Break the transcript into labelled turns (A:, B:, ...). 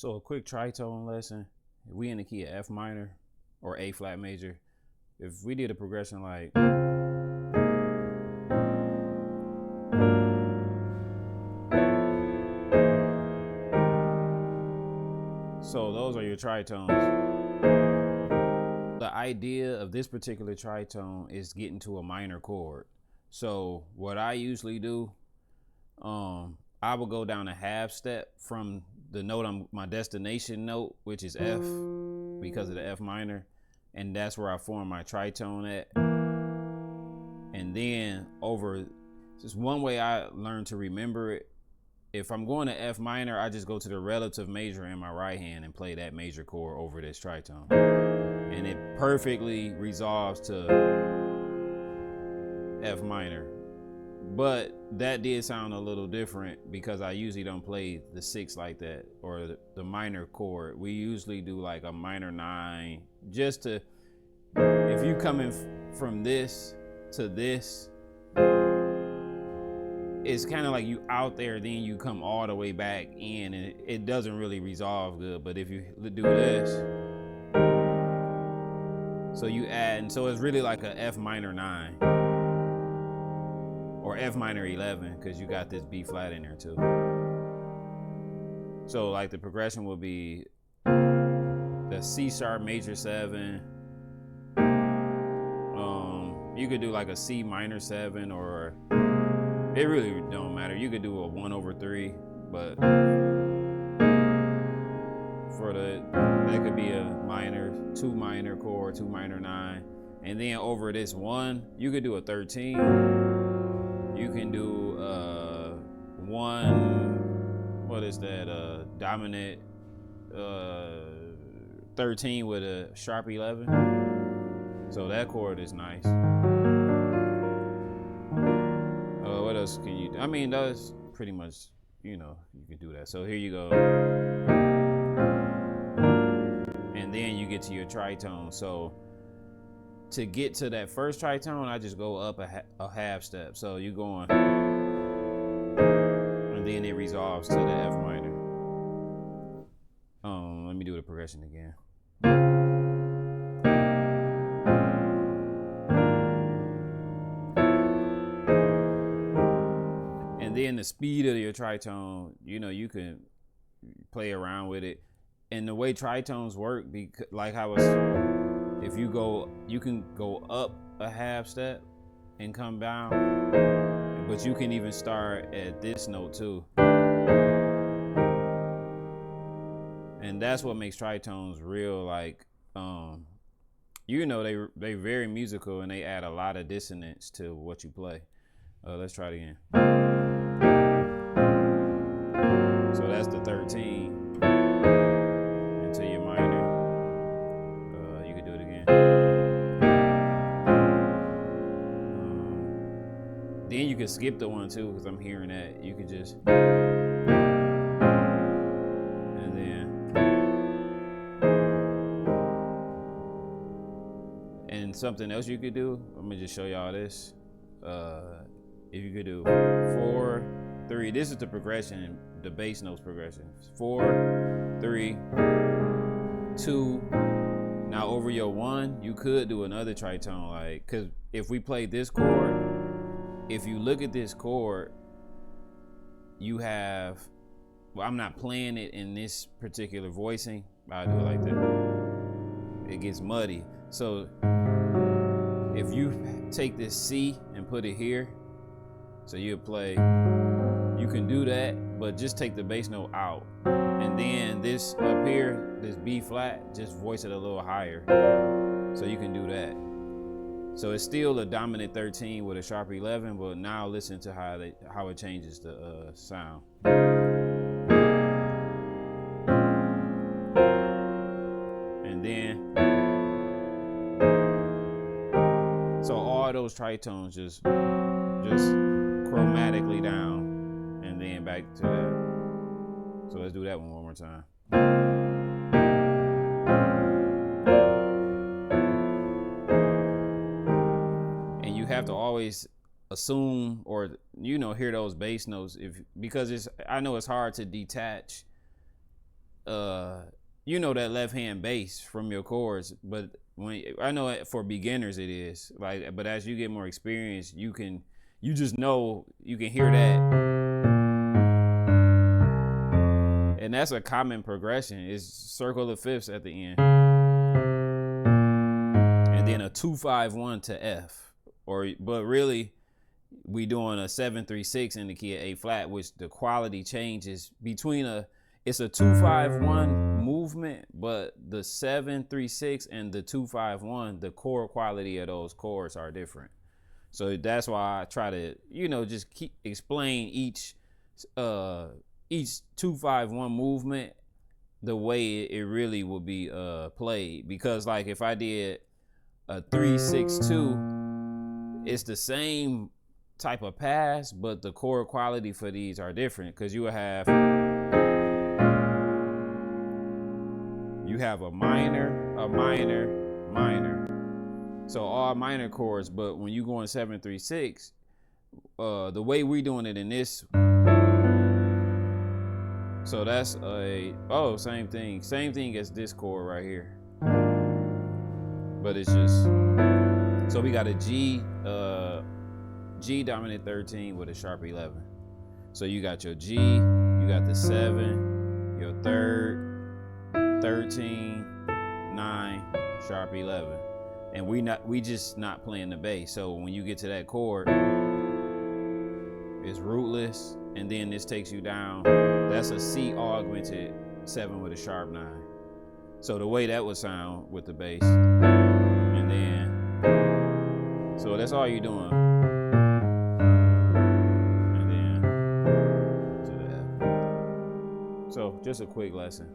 A: So a quick tritone lesson. If we in the key of F minor or A flat major, if we did a progression like so those are your tritones. The idea of this particular tritone is getting to a minor chord. So what I usually do, I will go down a half step from the note my destination note, which is F, because of the F minor, and that's where I form my tritone at. And then over, just one way I learned to remember it, if I'm going to F minor, I just go to the relative major in my right hand and play that major chord over this tritone. And it perfectly resolves to F minor. But that did sound a little different because I usually don't play the 6 like that, or the minor chord. We usually do like a minor 9, just to, if you coming from this to this, it's kind of like you out there, then you come all the way back in, and it doesn't really resolve good. But if you do this, so you add, and so it's really like a F minor 9 or F minor 11, because you got this B flat in there too. So like the progression will be the C sharp major 7. You could do like a C minor 7, or it really don't matter. You could do a 1/3, but for that could be a minor, 2 minor chord, 2 minor 9. And then over this 1, you could do a 13. You can do 1, what is that, dominant 13 with a sharp 11. So that chord is nice. What else can you do? I mean, that's pretty much, you can do that. So here you go. And then you get to your tritone. So to get to that first tritone, I just go up a half step. So you're going, and then it resolves to the F minor. Let me do the progression again. And then the speed of your tritone, you can play around with it. And the way tritones work, like how if you can go up a half step and come down, but you can even start at this note too. And that's what makes tritones real, like, they very musical, and they add a lot of dissonance to what you play. Let's try it again. So that's the 13 into your minor. You could do it again. Then you could skip the 1 too, because I'm hearing that. You could just, and then, and something else you could do. Let me just show y'all this. If you could do 4, 3. This is the progression, the bass notes progression. 4, 3, 2. Now over your 1, you could do another tritone, like, because if we play this chord, if you look at this chord, you have, well, I'm not playing it in this particular voicing, but I do it like that. It gets muddy. So if you take this C and put it here, so you play, you can do that, but just take the bass note out. And then this up here, this B flat, just voice it a little higher. So you can do that. So it's still a dominant 13 with a sharp 11, but now listen to how it changes the sound. And then, so all those tritones just chromatically down, and then back to that. So let's do that one more time. And you have to always assume, or hear those bass notes, because I know it's hard to detach you know that left hand bass from your chords, but when I know for beginners it is like, but as you get more experience, you just know you can hear that, and that's a common progression. It's circle of fifths at the end, and then a 2-5-1 to F, but really we doing a 7-3-6 in the key of A flat, which the quality changes between it's a 2-5-1 movement, but the 7-3-6 and the 2-5-1, the chord quality of those chords are different. So that's why I try to, just explain each 2-5-1 movement the way it really will be played. Because like if I did a 3-6-2, it's the same type of pass, but the chord quality for these are different, because you have a minor, a minor, minor. So all minor chords, but when you go in 7-3-6, the way we're doing it in this, so that's same thing as this chord right here. But it's just, so we got a G dominant 13 with a sharp 11. So you got your G, you got the 7, your third, 13, 9, sharp 11. And we just not playing the bass. So when you get to that chord, it's rootless, and then this takes you down. That's a C augmented 7 with a sharp 9. So the way that would sound with the bass. And then, so that's all you're doing. And then to the F. So just a quick lesson.